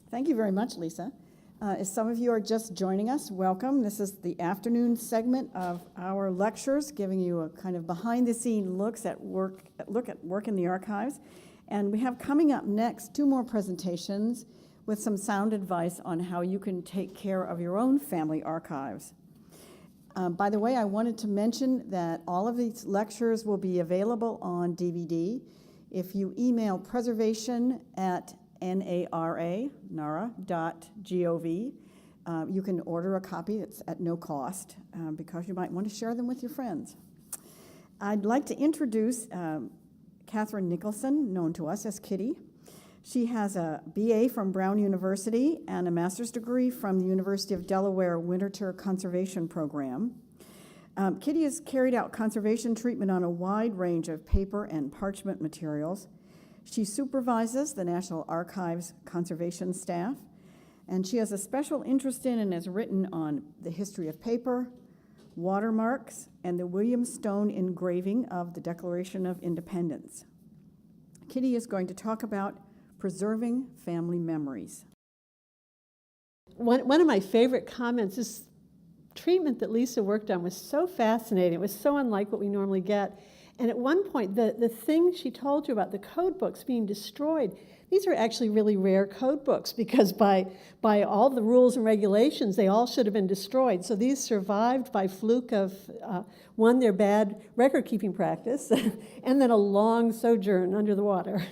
Thank you very much, Lisa. As some of you are just joining us, welcome. This is the afternoon segment of our lectures, giving you a kind of behind-the-scenes look at work in the archives. And we have coming up next 2 more presentations with some sound advice on how you can take care of your own family archives. By the way, I wanted to mention that all of these lectures will be available on DVD. If you email preservation@nara.gov, you can order a copy. It's at no cost because you might want to share them with your friends. I'd like to introduce Catherine Nicholson, known to us as Kitty. She has a BA from Brown University and a master's degree from the University of Delaware Winterthur Conservation Program. Kitty has carried out conservation treatment on a wide range of paper and parchment materials. She supervises the National Archives conservation staff, and she has a special interest in and has written on the history of paper, watermarks, and the William Stone engraving of the Declaration of Independence. Kitty is going to talk about preserving family memories. One of my favorite comments is treatment that Lisa worked on was so fascinating. It was so unlike what we normally get. And at one point, the thing she told you about the code books being destroyed, these are actually really rare code books because by all the rules and regulations, they all should have been destroyed. So these survived by fluke of, one, their bad record-keeping practice, and then a long sojourn under the water.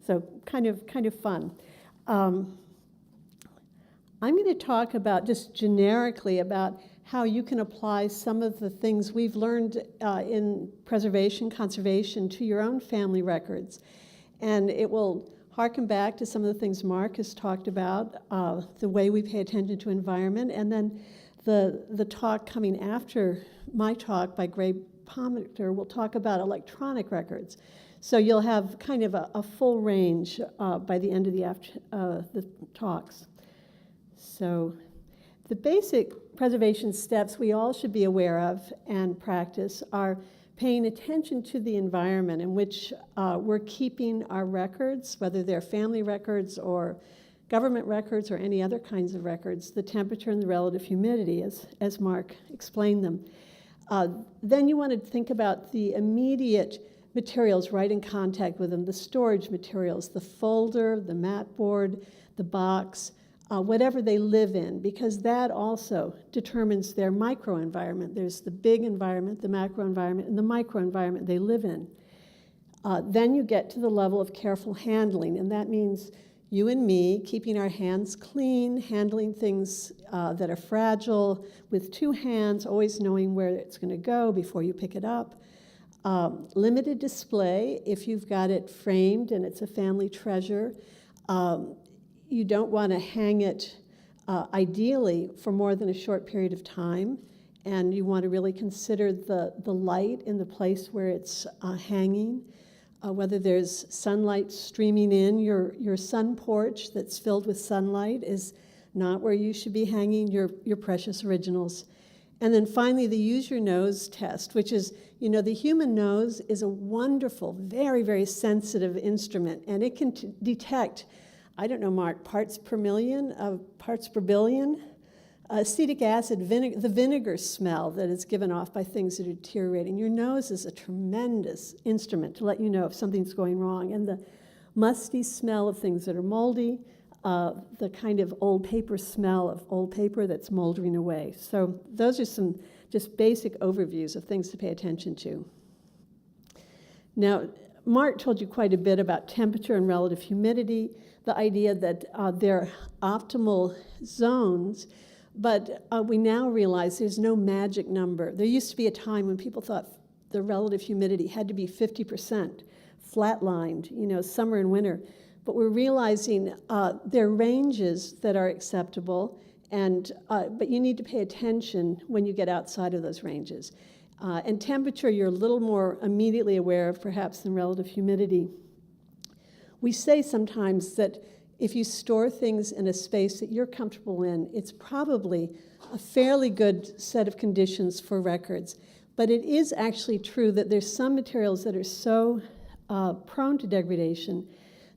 So kind of fun. I'm going to talk about just generically about how you can apply some of the things we've learned in preservation, conservation to your own family records. And it will harken back to some of the things Mark has talked about, the way we pay attention to environment, and then the talk coming after my talk by Pomicter will talk about electronic records. So you'll have kind of a full range by the end of the talks. So the basic preservation steps we all should be aware of and practice are paying attention to the environment in which we're keeping our records, whether they're family records or government records or any other kinds of records, the temperature and the relative humidity, as Mark explained them. Then you want to think about the immediate materials right in contact with them, the storage materials, the folder, the mat board, the box, whatever they live in, because that also determines their microenvironment. There's the big environment, the macro environment, and the microenvironment they live in. Then you get to the level of careful handling, and that means you and me keeping our hands clean, handling things that are fragile with 2 hands, always knowing where it's going to go before you pick it up. Limited display if you've got it framed and it's a family treasure. You don't want to hang it ideally for more than a short period of time, and you want to really consider the light in the place where it's hanging, whether there's sunlight streaming in. Your sun porch that's filled with sunlight is not where you should be hanging your precious originals. And then finally, the use your nose test, which is, the human nose is a wonderful, very, very sensitive instrument, and it can detect, I don't know, Mark, parts per million, parts per billion, acetic acid, the vinegar smell that is given off by things that are deteriorating. Your nose is a tremendous instrument to let you know if something's going wrong. And the musty smell of things that are moldy, the kind of old paper smell of old paper that's moldering away. So those are some just basic overviews of things to pay attention to. Now, Mark told you quite a bit about temperature and relative humidity, the idea that they're optimal zones, but we now realize there's no magic number. There used to be a time when people thought the relative humidity had to be 50%, flatlined, summer and winter. But we're realizing there are ranges that are acceptable, but you need to pay attention when you get outside of those ranges. And temperature, you're a little more immediately aware of, perhaps, than relative humidity. We say sometimes that if you store things in a space that you're comfortable in, it's probably a fairly good set of conditions for records. But it is actually true that there's some materials that are so prone to degradation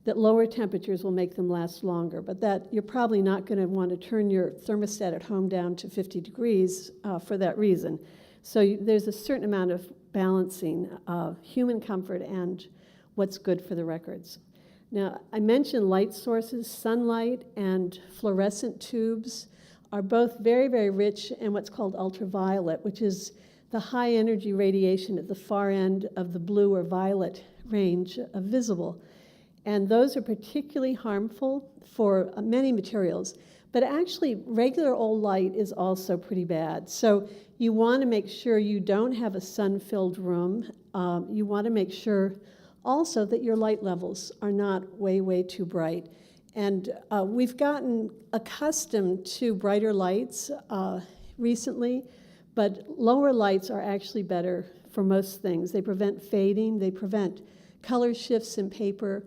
that lower temperatures will make them last longer, but that you're probably not going to want to turn your thermostat at home down to 50 degrees for that reason. So there's a certain amount of balancing human comfort and what's good for the records. Now, I mentioned light sources. Sunlight and fluorescent tubes are both very, very rich in what's called ultraviolet, which is the high energy radiation at the far end of the blue or violet range of visible. And those are particularly harmful for many materials. But actually, regular old light is also pretty bad. So you want to make sure you don't have a sun-filled room. You want to make sure also that your light levels are not way, way too bright. And we've gotten accustomed to brighter lights recently, but lower lights are actually better for most things. They prevent fading, they prevent color shifts in paper.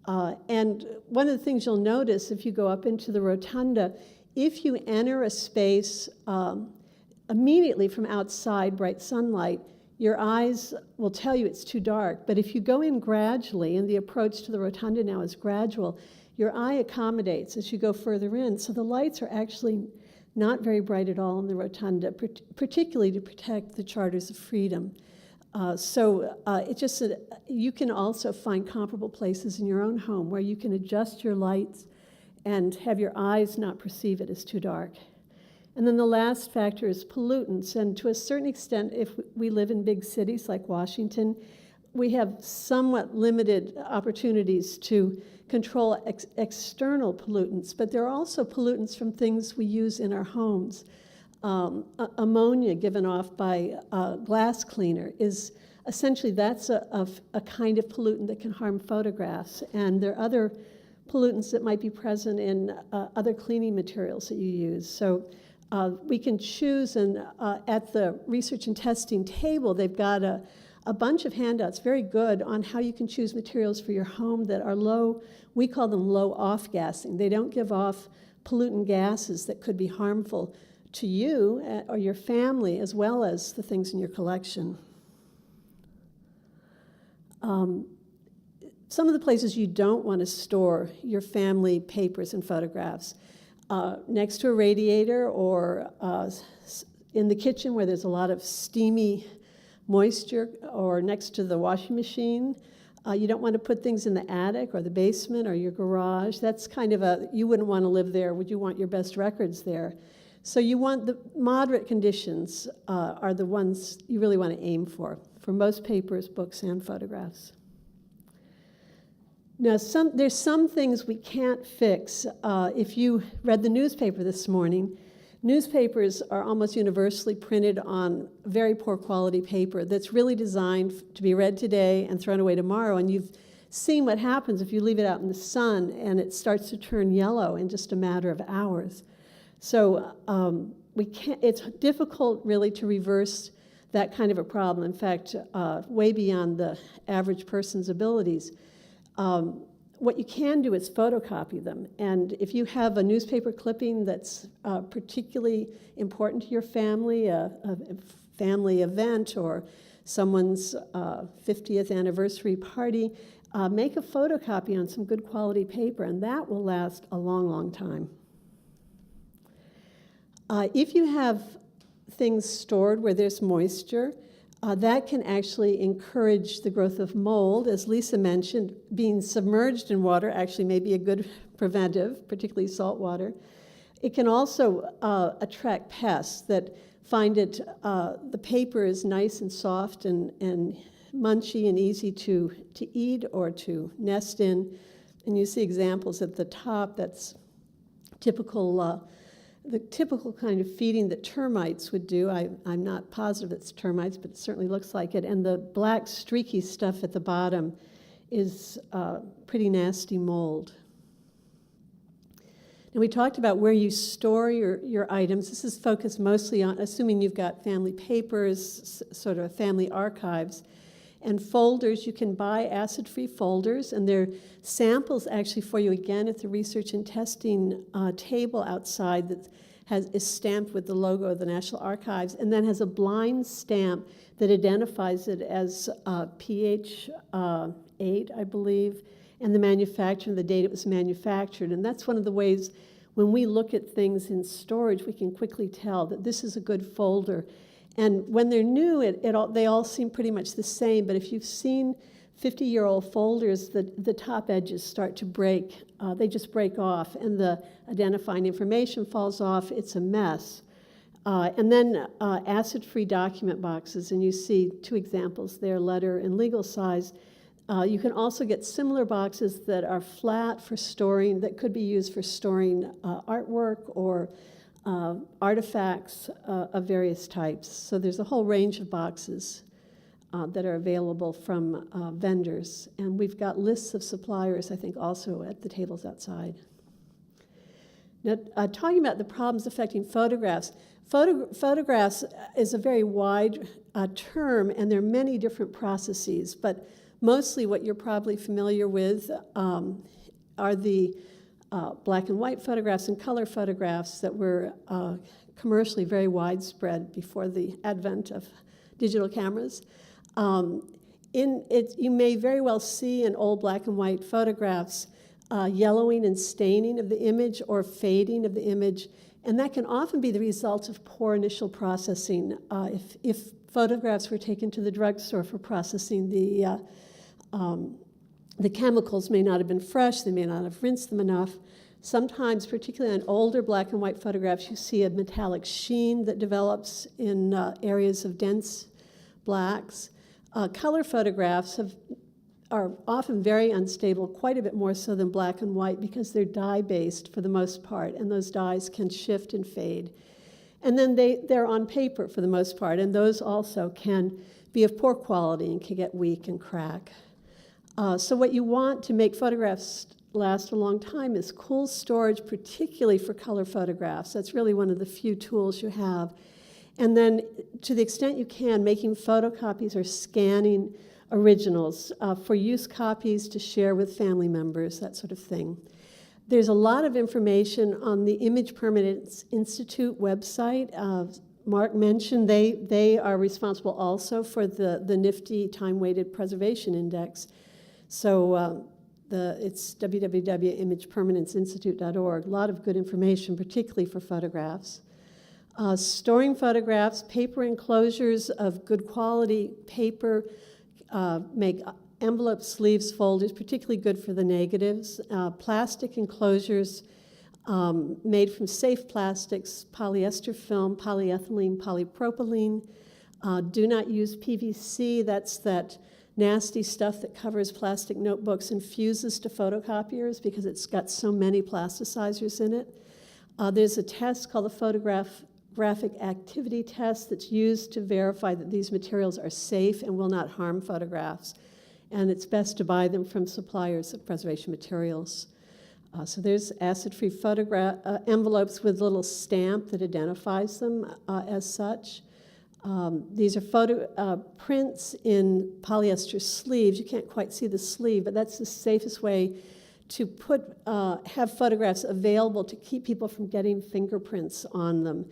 And one of the things you'll notice if you go up into the rotunda, if you enter a space immediately from outside bright sunlight, your eyes will tell you it's too dark. But if you go in gradually, and the approach to the rotunda now is gradual, your eye accommodates as you go further in. So the lights are actually not very bright at all in the rotunda, particularly to protect the Charters of Freedom. It's just that you can also find comparable places in your own home where you can adjust your lights and have your eyes not perceive it as too dark. And then the last factor is pollutants. And to a certain extent, if we live in big cities like Washington, we have somewhat limited opportunities to control external pollutants, but there are also pollutants from things we use in our homes. Ammonia given off by a glass cleaner is essentially, that's a kind of pollutant that can harm photographs. And there are other pollutants that might be present in other cleaning materials that you use. So we can choose, and at the research and testing table, they've got a bunch of handouts, very good, on how you can choose materials for your home that are low, we call them low off-gassing. They don't give off pollutant gases that could be harmful to you or your family, as well as the things in your collection. Some of the places you don't want to store your family papers and photographs, next to a radiator or in the kitchen where there's a lot of steamy moisture, or next to the washing machine. You don't want to put things in the attic or the basement or your garage. That's kind of you wouldn't want to live there. Would you want your best records there? So you want the moderate conditions are the ones you really want to aim for most papers, books, and photographs. Now, there's some things we can't fix. If you read the newspaper this morning, newspapers are almost universally printed on very poor quality paper that's really designed to be read today and thrown away tomorrow. And you've seen what happens if you leave it out in the sun and it starts to turn yellow in just a matter of hours. So it's difficult really to reverse that kind of a problem. In fact, way beyond the average person's abilities. What you can do is photocopy them. And if you have a newspaper clipping that's particularly important to your family, a family event, or someone's 50th anniversary party, make a photocopy on some good quality paper, and that will last a long, long time. If you have things stored where there's moisture, that can actually encourage the growth of mold. As Lisa mentioned, being submerged in water actually may be a good preventive, particularly salt water. It can also attract pests that find the paper is nice and soft and munchy and easy to eat or to nest in. And you see examples at the top. That's typical. The typical kind of feeding that termites would do. I'm not positive it's termites, but it certainly looks like it. And the black streaky stuff at the bottom is pretty nasty mold. And we talked about where you store your items. This is focused mostly on, assuming you've got family papers, sort of family archives. And folders, you can buy acid-free folders, and there are samples actually for you again at the research and testing table outside that is stamped with the logo of the National Archives, and then has a blind stamp that identifies it as pH 8, I believe, and the manufacturer and the date it was manufactured. And that's one of the ways when we look at things in storage, we can quickly tell that this is a good folder. And when they're new, they all seem pretty much the same, but if you've seen 50-year-old folders, the top edges start to break. They just break off, and the identifying information falls off. It's a mess. And then acid-free document boxes, and you see two examples there, letter and legal size. You can also get similar boxes that are flat for storing, that could be used for storing artwork or artifacts of various types. So there's a whole range of boxes that are available from vendors. And we've got lists of suppliers, I think, also at the tables outside. Now, talking about the problems affecting photographs, photographs is a very wide term, and there are many different processes, but mostly what you're probably familiar with are the black and white photographs and color photographs that were commercially very widespread before the advent of digital cameras. You may very well see in old black and white photographs yellowing and staining of the image or fading of the image, and that can often be the result of poor initial processing. If photographs were taken to the drugstore for processing, the chemicals may not have been fresh, they may not have rinsed them enough. Sometimes, particularly on older black and white photographs, you see a metallic sheen that develops in areas of dense blacks. Color photographs are often very unstable, quite a bit more so than black and white, because they're dye-based for the most part, and those dyes can shift and fade. And then they're on paper for the most part, and those also can be of poor quality and can get weak and crack. So what you want to make photographs last a long time is cool storage, particularly for color photographs. That's really one of the few tools you have. And then, to the extent you can, making photocopies or scanning originals for use copies to share with family members, that sort of thing. There's a lot of information on the Image Permanence Institute website. Mark mentioned they are responsible also for the nifty time-weighted preservation index. So it's www.imagepermanenceinstitute.org. A lot of good information, particularly for photographs. Storing photographs, paper enclosures of good quality paper make envelopes, sleeves, folders, particularly good for the negatives. Plastic enclosures made from safe plastics, polyester film, polyethylene, polypropylene. Do not use PVC. That's that nasty stuff that covers plastic notebooks and fuses to photocopiers because it's got so many plasticizers in it. There's a test called the photographic activity test that's used to verify that these materials are safe and will not harm photographs. And it's best to buy them from suppliers of preservation materials. So there's acid-free envelopes with a little stamp that identifies them as such. These are prints in polyester sleeves. You can't quite see the sleeve, but that's the safest way to have photographs available to keep people from getting fingerprints on them.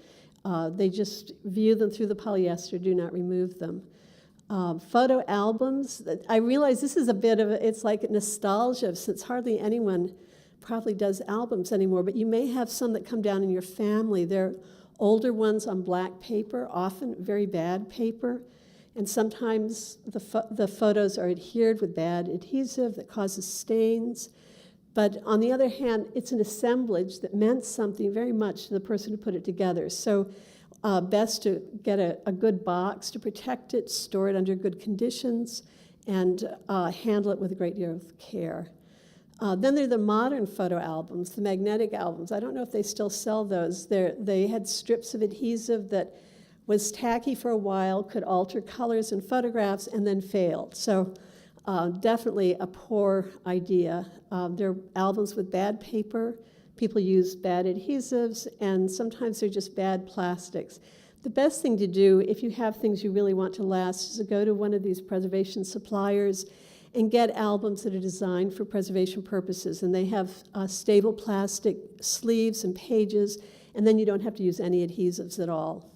They just view them through the polyester, do not remove them. Photo albums, I realize this is a bit of it's like nostalgia since hardly anyone probably does albums anymore, but you may have some that come down in your family. They're older ones on black paper, often very bad paper, and sometimes the photos are adhered with bad adhesive that causes stains. But on the other hand, it's an assemblage that meant something very much to the person who put it together. So best to get a good box to protect it, store it under good conditions, and handle it with a great deal of care. Then there are the modern photo albums, the magnetic albums. I don't know if they still sell those. They had strips of adhesive that was tacky for a while, could alter colors in photographs, and then failed. So definitely a poor idea. They're albums with bad paper. People use bad adhesives, and sometimes they're just bad plastics. The best thing to do if you have things you really want to last is to go to one of these preservation suppliers and get albums that are designed for preservation purposes. And they have stable plastic sleeves and pages, and then you don't have to use any adhesives at all.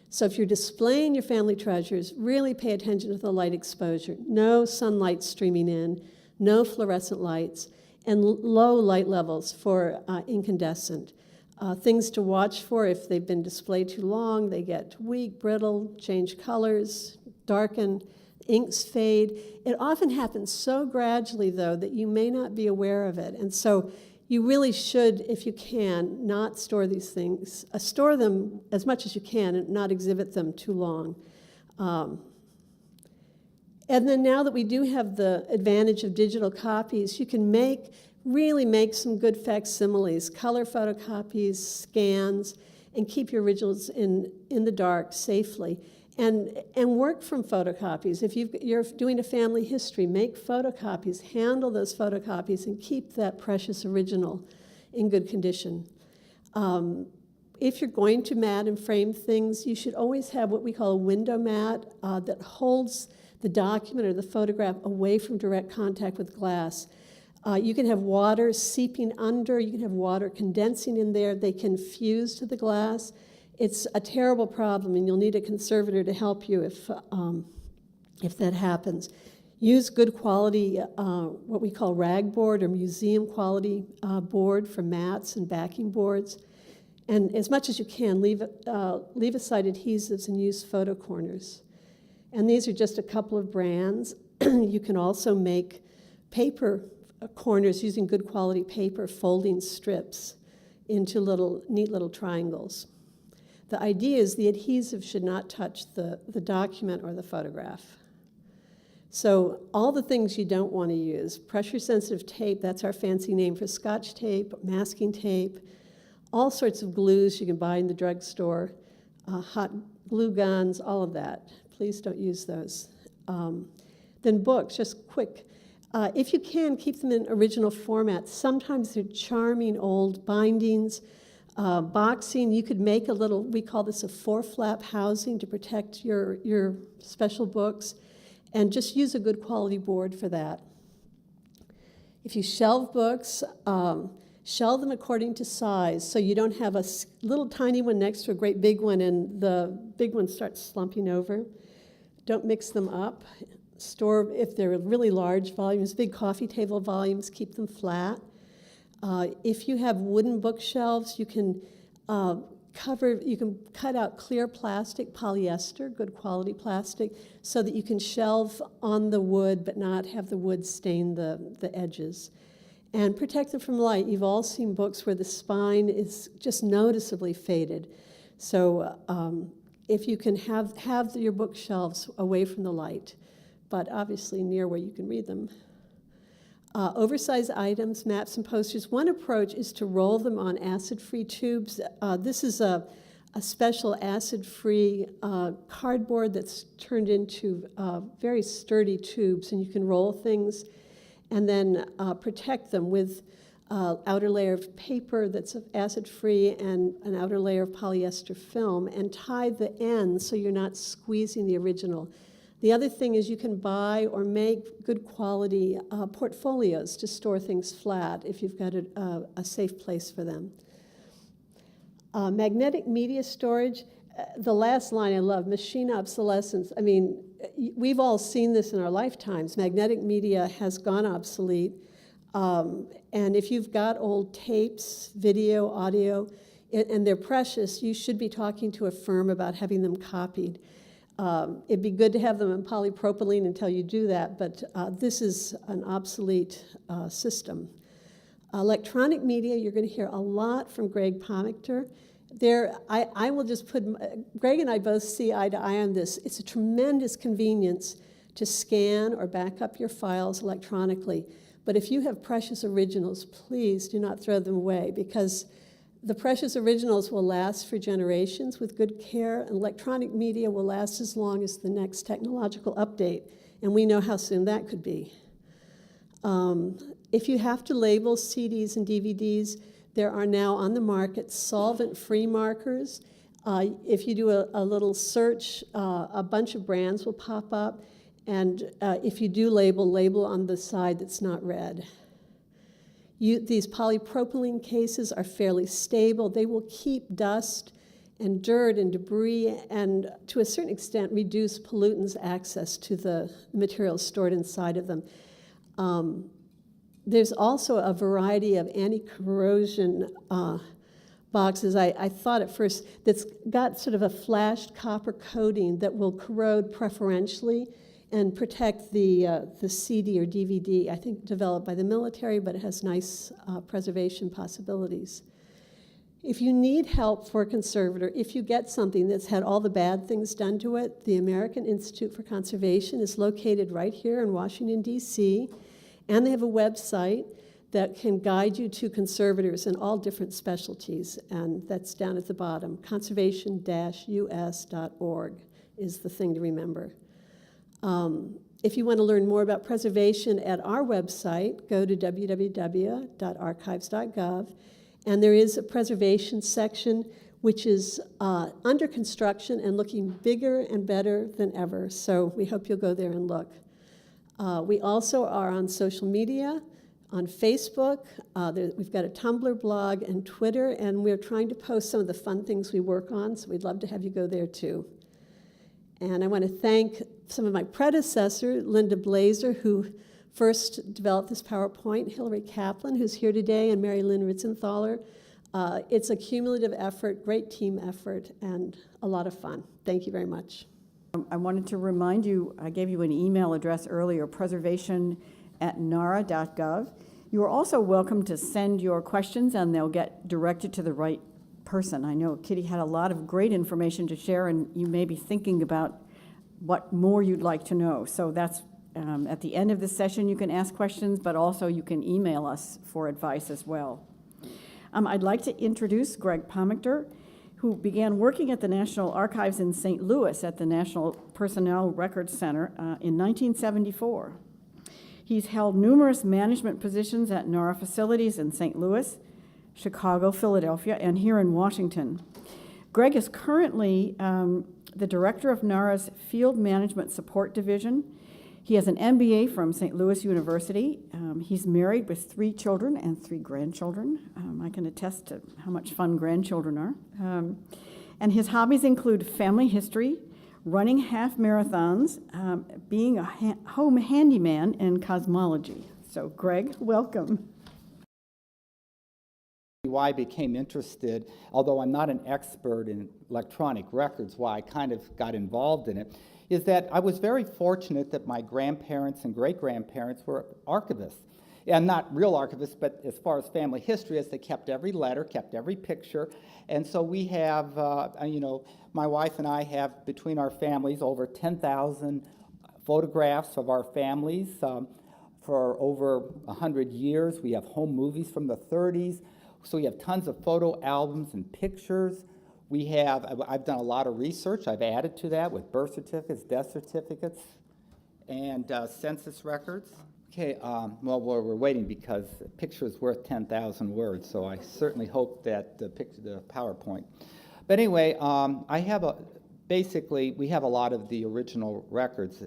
So if you're displaying your family treasures, really pay attention to the light exposure. No sunlight streaming in, no fluorescent lights, and low light levels for incandescent. Things to watch for: if they've been displayed too long, they get weak, brittle, change colors, darken, inks fade. It often happens so gradually, though, that you may not be aware of it. And so you really should, if you can, not store these things. Store them as much as you can and not exhibit them too long. And then now that we do have the advantage of digital copies, you can really make some good facsimiles, color photocopies, scans, and keep your originals in the dark safely. And work from photocopies. If you're doing a family history, make photocopies, handle those photocopies, and keep that precious original in good condition. If you're going to mat and frame things, you should always have what we call a window mat that holds the document or the photograph away from direct contact with glass. You can have water seeping under, you can have water condensing in there, they can fuse to the glass. It's a terrible problem, and you'll need a conservator to help you if that happens. Use good quality, what we call rag board or museum quality board for mats and backing boards. And as much as you can, leave aside adhesives and use photo corners. And these are just a couple of brands. You can also make paper corners using good quality paper, folding strips into neat little triangles. The idea is the adhesive should not touch the document or the photograph. So all the things you don't want to use: pressure-sensitive tape, that's our fancy name for Scotch tape, masking tape, all sorts of glues you can buy in the drugstore, hot glue guns, all of that. Please don't use those. Then books, just quick. If you can, keep them in original format. Sometimes they're charming old bindings. Boxing, you could make a little, we call this a 4-flap housing to protect your special books, and just use a good quality board for that. If you shelve books, shelve them according to size, so you don't have a little tiny one next to a great big one and the big one starts slumping over. Don't mix them up. Store, if they're really large volumes, big coffee table volumes, keep them flat. If you have wooden bookshelves, you can cut out clear plastic, polyester, good quality plastic, so that you can shelve on the wood but not have the wood stain the edges. And protect them from light. You've all seen books where the spine is just noticeably faded. So if you can have your bookshelves away from the light, but obviously near where you can read them. Oversized items, maps, and posters. One approach is to roll them on acid-free tubes. This is a special acid-free cardboard that's turned into very sturdy tubes, and you can roll things and then protect them with outer layer of paper that's acid-free and an outer layer of polyester film, and tie the ends so you're not squeezing the original. The other thing is you can buy or make good quality portfolios to store things flat if you've got a safe place for them. Magnetic media storage, the last line I love, machine obsolescence. I mean, we've all seen this in our lifetimes. Magnetic media has gone obsolete. And if you've got old tapes, video, audio, and they're precious, you should be talking to a firm about having them copied. It'd be good to have them in polypropylene until you do that, but this is an obsolete system. Electronic media, you're going to hear a lot from Greg Pomicter. I will just put, Greg and I both see eye to eye on this. It's a tremendous convenience to scan or back up your files electronically. But if you have precious originals, please do not throw them away, because the precious originals will last for generations with good care, and electronic media will last as long as the next technological update, and we know how soon that could be. If you have to label CDs and DVDs, there are now on the market solvent-free markers. If you do a little search, a bunch of brands will pop up, and if you do label on the side that's not red. These polypropylene cases are fairly stable. They will keep dust and dirt and debris and, to a certain extent, reduce pollutants' access to the materials stored inside of them. There's also a variety of anti-corrosion boxes. I thought at first that's got sort of a flashed copper coating that will corrode preferentially and protect the CD or DVD, I think developed by the military, but it has nice preservation possibilities. If you need help for a conservator, if you get something that's had all the bad things done to it, the American Institute for Conservation is located right here in Washington, D.C., and they have a website that can guide you to conservators in all different specialties, and that's down at the bottom. Conservation-us.org is the thing to remember. If you want to learn more about preservation at our website, go to www.archives.gov, and there is a preservation section which is under construction and looking bigger and better than ever, so we hope you'll go there and look. We also are on social media, on Facebook. We've got a Tumblr blog and Twitter, and we're trying to post some of the fun things we work on, so we'd love to have you go there too. And I want to thank some of my predecessors, Linda Blazer, who first developed this PowerPoint, Hillary Kaplan, who's here today, and Mary Lynn Ritzenthaler. It's a cumulative effort, great team effort, and a lot of fun. Thank you very much. I wanted to remind you, I gave you an email address earlier, preservation@nara.gov. You are also welcome to send your questions, and they'll get directed to the right person. I know Kitty had a lot of great information to share, and you may be thinking about what more you'd like to know. So that's at the end of the session you can ask questions, but also you can email us for advice as well. I'd like to introduce Greg Pomicter, who began working at the National Archives in St. Louis at the National Personnel Records Center in 1974. He's held numerous management positions at NARA facilities in St. Louis, Chicago, Philadelphia, and here in Washington. Greg is currently the director of NARA's Field Management Support Division. He has an MBA from St. Louis University. He's married with 3 children and 3 grandchildren. I can attest to how much fun grandchildren are. And his hobbies include family history, running half marathons, being a home handyman, and cosmology. So Greg, welcome. Why I became interested, although I'm not an expert in electronic records, why I kind of got involved in it, is that I was very fortunate that my grandparents and great-grandparents were archivists. And not real archivists, but as far as family history, as they kept every letter, kept every picture. And so we have, my wife and I have, between our families, over 10,000 photographs of our families for over 100 years. We have home movies from the 30s. So we have tons of photo albums and pictures. I've done a lot of research. I've added to that with birth certificates, death certificates, and census records. Okay, well, we're waiting because a picture is worth 10,000 words, so I certainly hope that the PowerPoint. But anyway, we have a lot of the original records,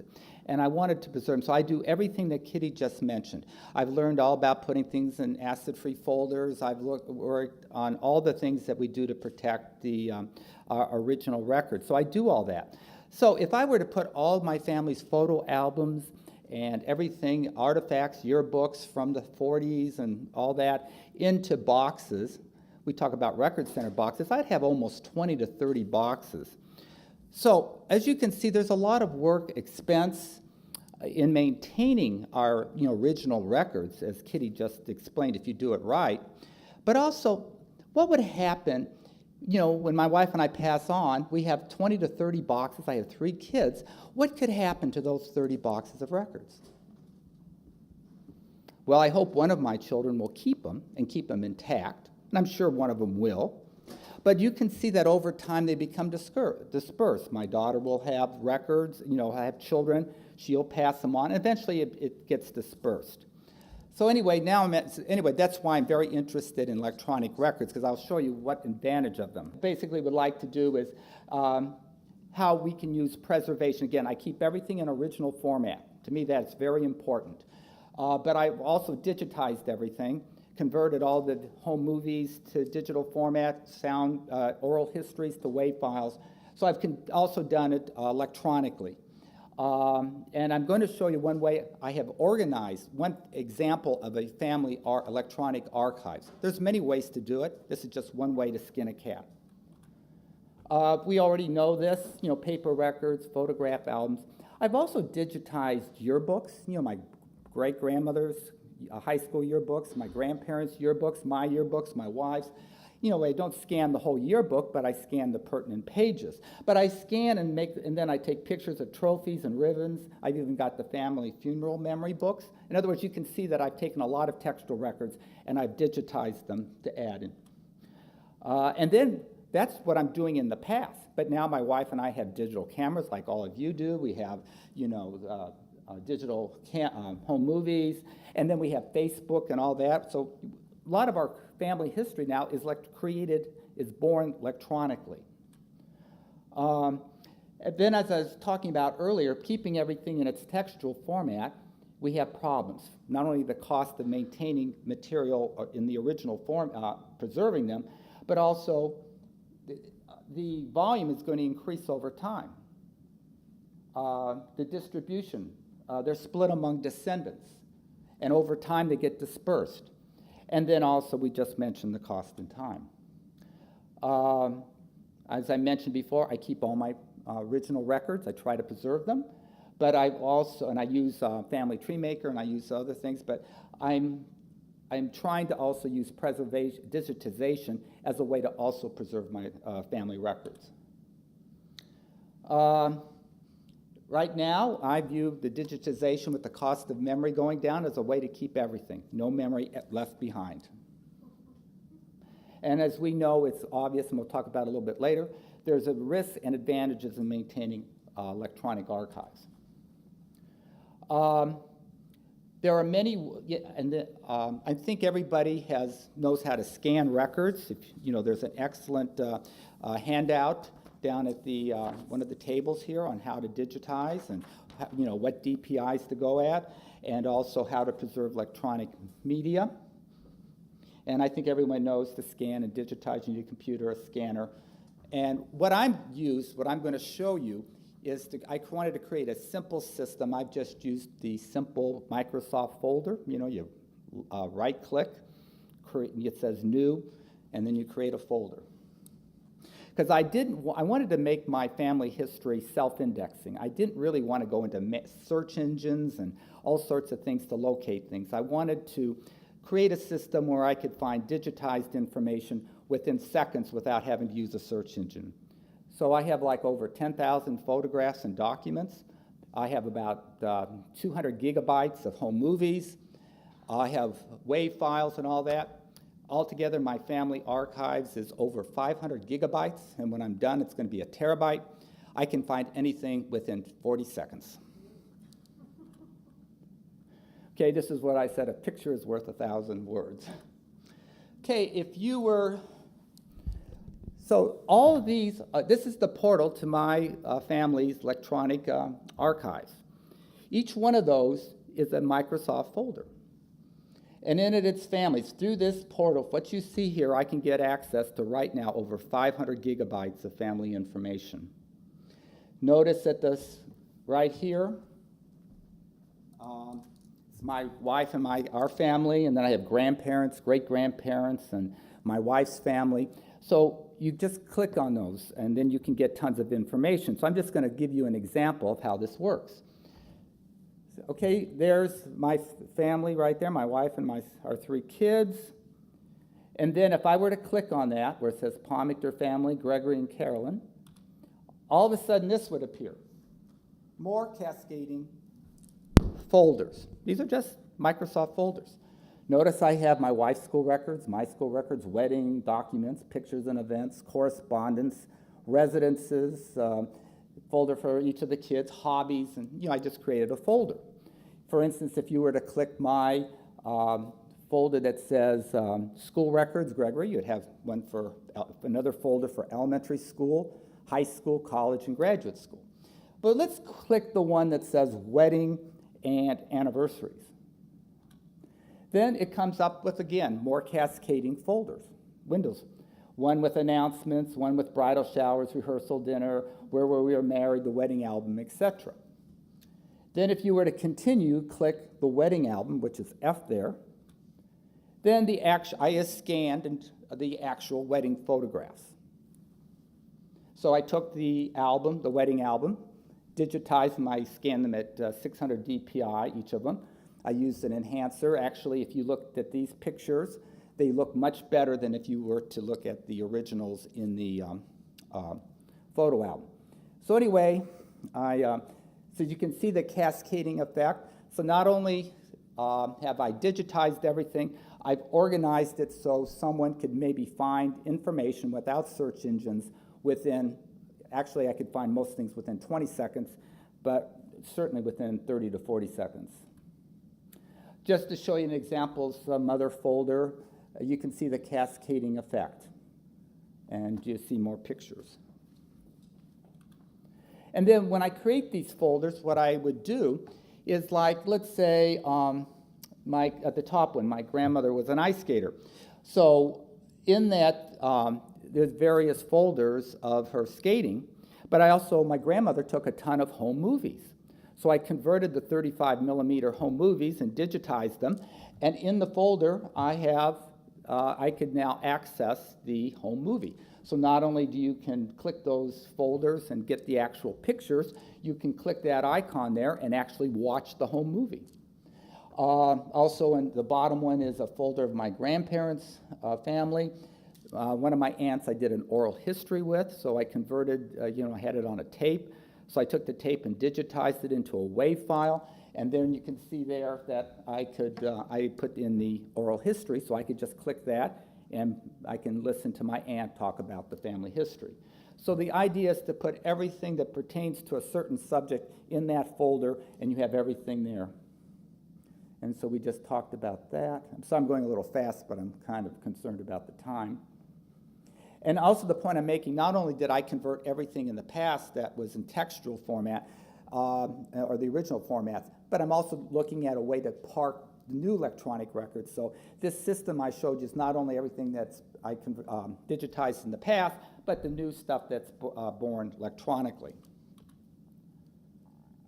and I wanted to preserve them. So I do everything that Kitty just mentioned. I've learned all about putting things in acid-free folders. I've worked on all the things that we do to protect the our original records. So I do all that. So if I were to put all of my family's photo albums and everything, artifacts, yearbooks from the 40s and all that, into boxes, we talk about record center boxes, I'd have almost 20 to 30 boxes. So as you can see, there's a lot of work, expense in maintaining our original records, as Kitty just explained, if you do it right. But also, what would happen, when my wife and I pass on, we have 20 to 30 boxes, I have 3 kids, what could happen to those 30 boxes of records? Well, I hope one of my children will keep them and keep them intact, and I'm sure one of them will. But you can see that over time they become dispersed. My daughter will have records, I have children, she'll pass them on, and eventually it gets dispersed. So anyway, that's why I'm very interested in electronic records, because I'll show you what advantage of them. Basically, what I'd like to do is how we can use preservation. Again, I keep everything in original format. To me, that's very important. But I've also digitized everything, converted all the home movies to digital format, sound, oral histories to WAV files. So I've also done it electronically. And I'm going to show you one way I have organized, one example of a family electronic archives. There's many ways to do it. This is just one way to skin a cat. We already know this, paper records, photograph albums. I've also digitized yearbooks, my great-grandmother's high school yearbooks, my grandparents' yearbooks, my wife's. I don't scan the whole yearbook, but I scan the pertinent pages. But I scan and then I take pictures of trophies and ribbons. I've even got the family funeral memory books. In other words, you can see that I've taken a lot of textual records and I've digitized them to add in. And then that's what I'm doing in the past. But now my wife and I have digital cameras like all of you do. We have, digital home movies, and then we have Facebook and all that. So a lot of our family history now is born electronically. And then, as I was talking about earlier, keeping everything in its textual format, we have problems. Not only the cost of maintaining material in the original form, preserving them, but also the volume is going to increase over time. The distribution, they're split among descendants, and over time they get dispersed. And then also, we just mentioned the cost and time. As I mentioned before, I keep all my original records. I try to preserve them. But I use Family Tree Maker, and I use other things, but I'm trying to also use digitization as a way to also preserve my family records. Right now, I view the digitization with the cost of memory going down as a way to keep everything, no memory left behind. And as we know, it's obvious, and we'll talk about it a little bit later, there's a risks and advantages in maintaining electronic archives. There are many, and I think everybody knows how to scan records. There's an excellent handout down at one of the tables here on how to digitize and what DPIs to go at, and also how to preserve electronic media. And I think everyone knows to scan and digitize. You need a computer, a scanner. And what I'm going to show you is I wanted to create a simple system. I've just used the simple Microsoft folder. You right-click, it says New, and then you create a folder. Because I wanted to make my family history self-indexing. I didn't really want to go into search engines and all sorts of things to locate things. I wanted to create a system where I could find digitized information within seconds without having to use a search engine. So I have like over 10,000 photographs and documents. I have about 200 gigabytes of home movies. I have WAV files and all that. Altogether, my family archives is over 500 gigabytes, and when I'm done, it's going to be a terabyte. I can find anything within 40 seconds. Okay, this is what I said, a picture is worth 1,000 words. Okay, so all of these, this is the portal to my family's electronic archives. Each one of those is a Microsoft folder. And in its families, through this portal, what you see here, I can get access to right now over 500 gigabytes of family information. Notice that this right here, it's my wife and our family, and then I have grandparents, great-grandparents, and my wife's family. So you just click on those, and then you can get tons of information. So I'm just going to give you an example of how this works. Okay, there's my family right there, my wife and our 3 kids. And then if I were to click on that, where it says Pomicter family, Gregory and Carolyn, all of a sudden this would appear. More cascading folders. These are just Microsoft folders. Notice I have my wife's school records, my school records, wedding documents, pictures and events, correspondence, residences, folder for each of the kids, hobbies, and I just created a folder. For instance, if you were to click my folder that says school records, Gregory, you'd have another folder for elementary school, high school, college, and graduate school. But let's click the one that says wedding and anniversaries. Then it comes up with, again, more cascading folders, windows. One with announcements, one with bridal showers, rehearsal dinner, where we were married, the wedding album, etc. Then if you were to continue, click the wedding album, which is F there. Then I scanned the actual wedding photographs. So I took the album, the wedding album, digitized them. I scanned them at 600 dpi, each of them. I used an enhancer. Actually, if you looked at these pictures, they look much better than if you were to look at the originals in the photo album. So anyway, so you can see the cascading effect. So not only have I digitized everything, I've organized it so someone could maybe find information without search engines within, actually I could find most things within 20 seconds, but certainly within 30 to 40 seconds. Just to show you an example, some other folder, you can see the cascading effect, and you see more pictures. And then when I create these folders, what I would do is, like, let's say at the top one, my grandmother was an ice skater. So in that, there's various folders of her skating, but my grandmother took a ton of home movies. So I converted the 35 millimeter home movies and digitized them, and in the folder I could now access the home movie. So not only can click those folders and get the actual pictures, you can click that icon there and actually watch the home movie. Also, in the bottom one is a folder of my grandparents' family. One of my aunts I did an oral history with, so I converted, I had it on a tape. So I took the tape and digitized it into a WAV file, and then you can see there that I put in the oral history, so I could just click that, and I can listen to my aunt talk about the family history. So the idea is to put everything that pertains to a certain subject in that folder, and you have everything there. And so we just talked about that. So I'm going a little fast, but I'm kind of concerned about the time. And also the point I'm making, not only did I convert everything in the past that was in textual format, or the original formats, but I'm also looking at a way to park the new electronic records. So this system I showed you is not only everything that's digitized in the past, but the new stuff that's born electronically.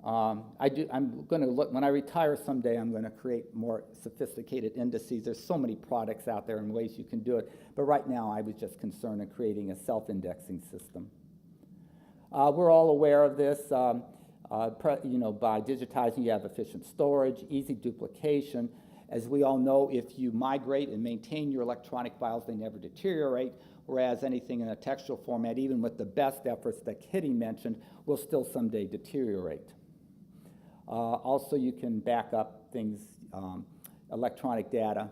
I'm going to look, when I retire someday, I'm going to create more sophisticated indices. There's so many products out there and ways you can do it, but right now I was just concerned in creating a self-indexing system. We're all aware of this. By digitizing, you have efficient storage, easy duplication. As we all know, if you migrate and maintain your electronic files, they never deteriorate, whereas anything in a textual format, even with the best efforts that Kitty mentioned, will still someday deteriorate. Also, you can back up things, electronic data,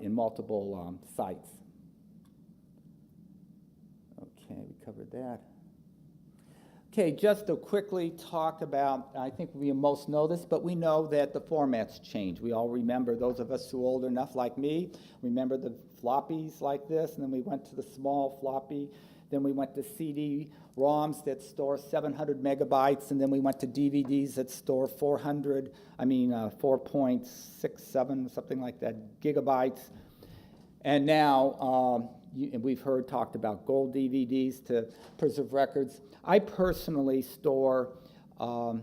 in multiple sites. Okay, we covered that. Okay, just to quickly talk about, I think we most know this, but we know that the formats change. We all remember, those of us who are old enough like me, remember the floppies like this, and then we went to the small floppy, then we went to CD-ROMs that store 700 megabytes, and then we went to DVDs that store 4.67, something like that, gigabytes. And now, we've talked about gold DVDs to preserve records. I personally store the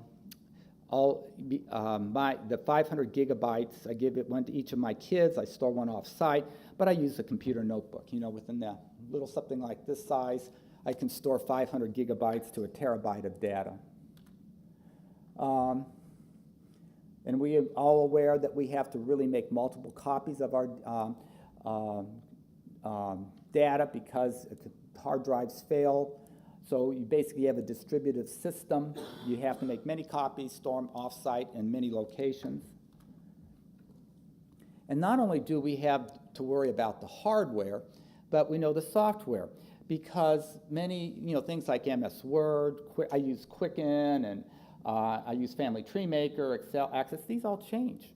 500 gigabytes. I give it one to each of my kids. I store one off-site, but I use a computer notebook. Within that little something like this size, I can store 500 gigabytes to a terabyte of data. And we are all aware that we have to really make multiple copies of our data because hard drives fail. So you basically have a distributed system. You have to make many copies, store them off-site in many locations. And not only do we have to worry about the hardware, but we know the software, because many things like MS Word, I use Quicken, and I use Family Tree Maker, Excel Access, these all change.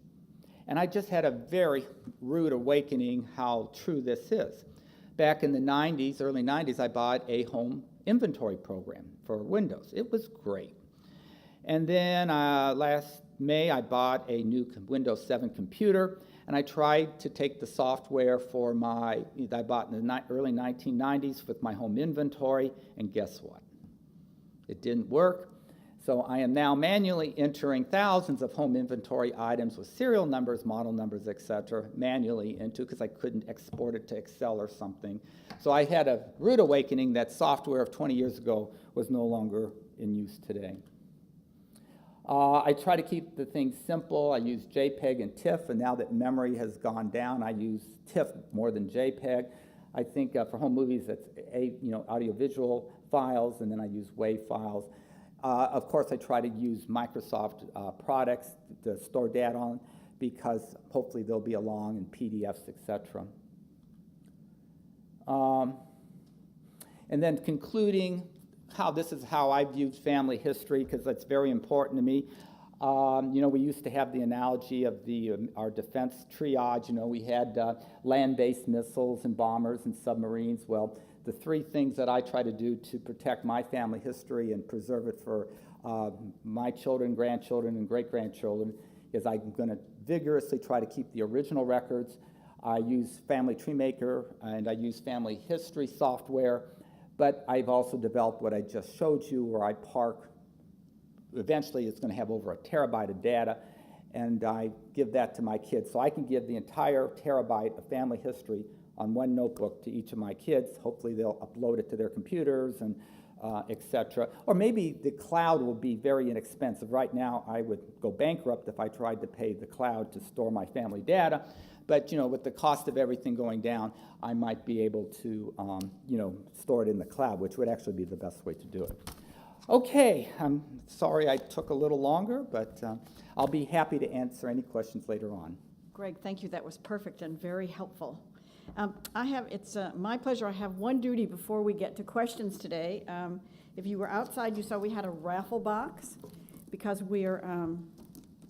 And I just had a very rude awakening how true this is. Back in the 90s, early 90s, I bought a home inventory program for Windows. It was great. And then last May, I bought a new Windows 7 computer, and I tried to take the software that I bought in the early 1990s with my home inventory, and guess what? It didn't work. So I am now manually entering thousands of home inventory items with serial numbers, model numbers, etc., manually into, because I couldn't export it to Excel or something. So I had a rude awakening that software of 20 years ago was no longer in use today. I try to keep the things simple. I use JPEG and TIFF, and now that memory has gone down, I use TIFF more than JPEG. I think for home movies, it's audiovisual files, and then I use WAV files. Of course, I try to use Microsoft products to store data on, because hopefully they'll be along in PDFs, etc. And then concluding, this is how I viewed family history, because that's very important to me. We used to have the analogy of our defense triage. We had land-based missiles and bombers and submarines. Well, the three things that I try to do to protect my family history and preserve it for my children, grandchildren, and great-grandchildren is I'm going to vigorously try to keep the original records. I use Family Tree Maker, and I use family history software, but I've also developed what I just showed you, where I park. Eventually, it's going to have over 1 terabyte of data, and I give that to my kids. So I can give the entire terabyte of family history on one notebook to each of my kids. Hopefully they'll upload it to their computers and etc. Or maybe the cloud will be very inexpensive. Right now, I would go bankrupt if I tried to pay the cloud to store my family data. But with the cost of everything going down, I might be able to store it in the cloud, which would actually be the best way to do it. Okay, I'm sorry I took a little longer, but I'll be happy to answer any questions later on. Greg, thank you. That was perfect and very helpful. It's my pleasure. I have one duty before we get to questions today. If you were outside, you saw we had a raffle box, because we're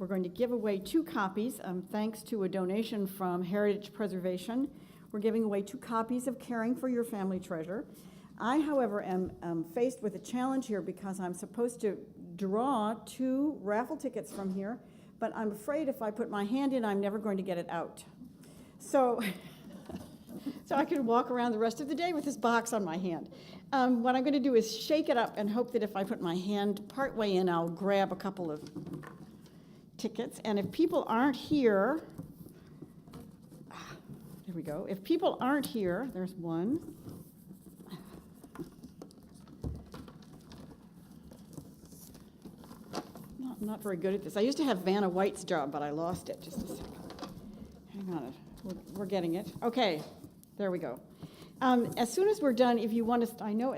going to give away 2 copies, thanks to a donation from Heritage Preservation. We're giving away 2 copies of Caring for Your Family Treasure. I, however, am faced with a challenge here, because I'm supposed to draw 2 raffle tickets from here, but I'm afraid if I put my hand in, I'm never going to get it out. So I can walk around the rest of the day with this box on my hand. What I'm going to do is shake it up and hope that if I put my hand partway in, I'll grab a couple of tickets. And if people aren't here, there we go. If people aren't here, there's one. I'm not very good at this. I used to have Vanna White's job, but I lost it. Just a second. Hang on. We're getting it. Okay. There we go. As soon as we're done, if you want to, I know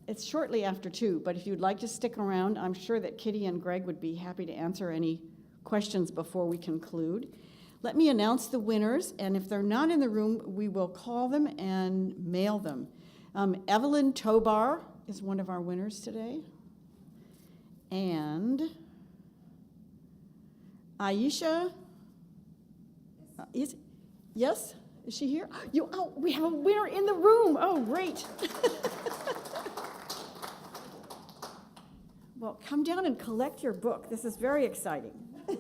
it's shortly after 2, but if you'd like to stick around, I'm sure that Kitty and Greg would be happy to answer any questions before we conclude. Let me announce the winners, and if they're not in the room, we will call them and mail them. Evelyn Tobar is one of our winners today. And Aisha, yes? Is she here? We have a winner in the room. Oh, great. Well, come down and collect your book. This is very exciting. Here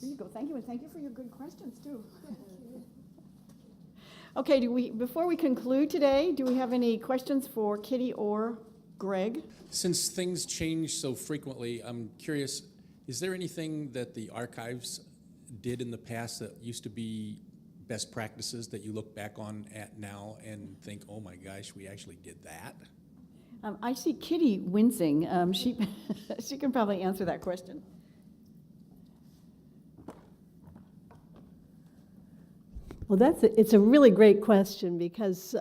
you go. Thank you, and thank you for your good questions, too. Okay, before we conclude today, do we have any questions for Kitty or Greg? Since things change so frequently, I'm curious, is there anything that the archives did in the past that used to be best practices that you look back on at now and think, oh my gosh, we actually did that? I see Kitty wincing. She can probably answer that question. Well, it's a really great question, because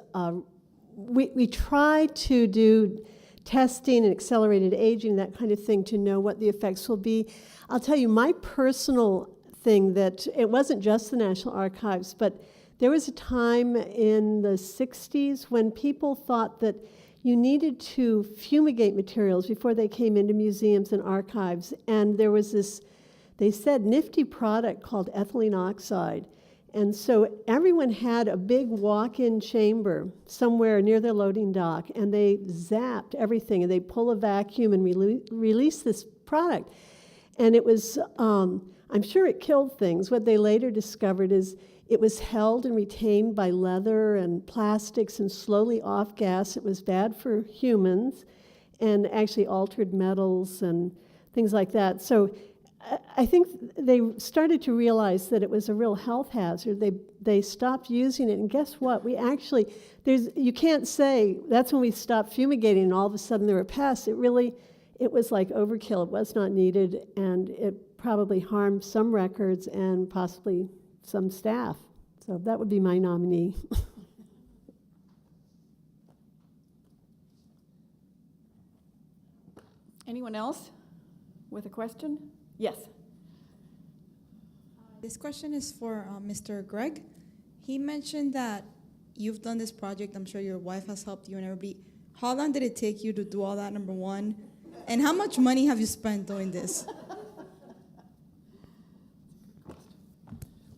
we try to do testing and accelerated aging, that kind of thing, to know what the effects will be. I'll tell you my personal thing, that it wasn't just the National Archives, but there was a time in the 60s when people thought that you needed to fumigate materials before they came into museums and archives. And there was this, they said, nifty product called ethylene oxide. And so everyone had a big walk-in chamber somewhere near their loading dock, and they zapped everything, and they pull a vacuum and release this product. And it was, I'm sure it killed things. What they later discovered is It was held and retained by leather and plastics and slowly off gas. It was bad for humans and actually altered metals and things like that. So I think they started to realize that it was a real health hazard. They stopped using it, and guess what? We actually, you can't say that's when we stopped fumigating and all of a sudden there were pests. It was like overkill. It was not needed, and it probably harmed some records and possibly some staff. So that would be my nominee. Anyone else with a question? Yes. This question is for Mr. Gregg. He mentioned that you've done this project. I'm sure your wife has helped you and everybody. How long did it take you to do all that, number one? And how much money have you spent doing this?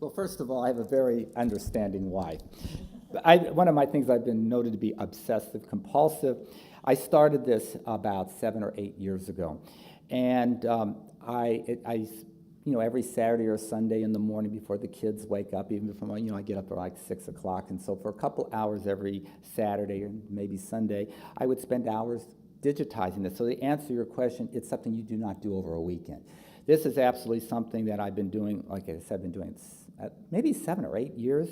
Well, first of all, I have a very understanding wife. One of my things, I've been noted to be obsessive compulsive. I started this about 7 or 8 years ago. And every Saturday or Sunday in the morning before the kids wake up, even before I get up at like 6 o'clock. And so for a couple hours every Saturday and maybe Sunday, I would spend hours digitizing this. So to answer your question, it's something you do not do over a weekend. This is absolutely something that I've been doing, like I said, I've been doing maybe 7 or 8 years.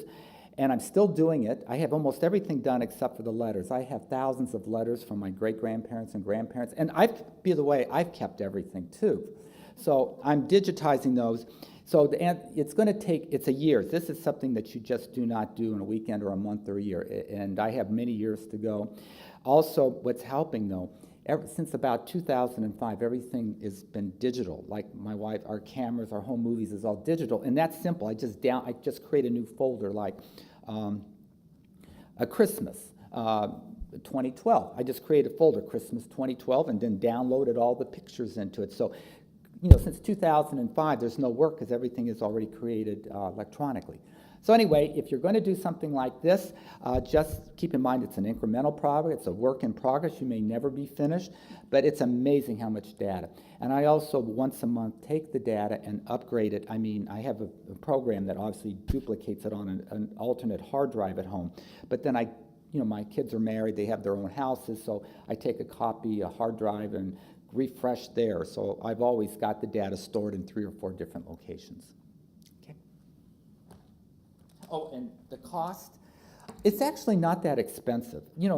And I'm still doing it. I have almost everything done except for the letters. I have thousands of letters from my great-grandparents and grandparents. And by the way, I've kept everything too. So I'm digitizing those. So it's going to take, it's a year. This is something that you just do not do in a weekend or a month or a year. And I have many years to go. Also, what's helping though, since about 2005, everything has been digital. Like my wife, our cameras, our home movies is all digital. And that's simple. I just create a new folder like a Christmas 2012. I just create a folder, Christmas 2012, and then downloaded all the pictures into it. So, since 2005, there's no work because everything is already created electronically. So anyway, if you're going to do something like this, just keep in mind it's an incremental project. It's a work in progress. You may never be finished, but it's amazing how much data. And I also, once a month, take the data and upgrade it. I mean, I have a program that obviously duplicates it on an alternate hard drive at home. But then my kids are married. They have their own houses, so I take a copy, a hard drive, and refresh there. So I've always got the data stored in 3 or 4 different locations. Okay. Oh, and the cost, it's actually not that expensive. You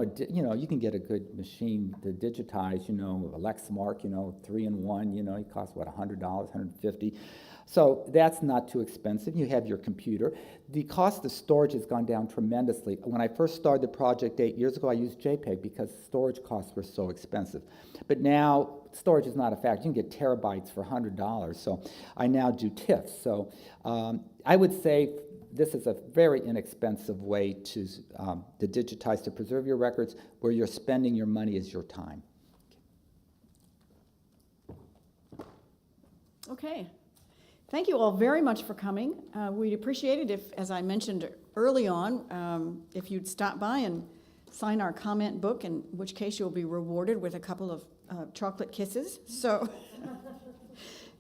can get a good machine to digitize, a Lexmark, 3-in-1, it costs, $100, $150. So that's not too expensive. You have your computer. The cost of storage has gone down tremendously. When I first started the project 8 years ago, I used JPEG because storage costs were so expensive. But now, storage is not a factor. You can get terabytes for $100. So I now do TIFFs. So I would say this is a very inexpensive way to digitize, to preserve your records. Where you're spending your money is your time. Okay. Thank you all very much for coming. We'd appreciate it if, as I mentioned early on, if you'd stop by and sign our comment book, in which case you'll be rewarded with a couple of chocolate kisses. So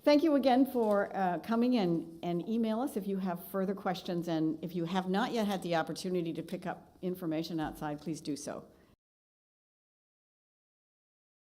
thank you again for coming and email us if you have further questions. And if you have not yet had the opportunity to pick up information outside, please do so.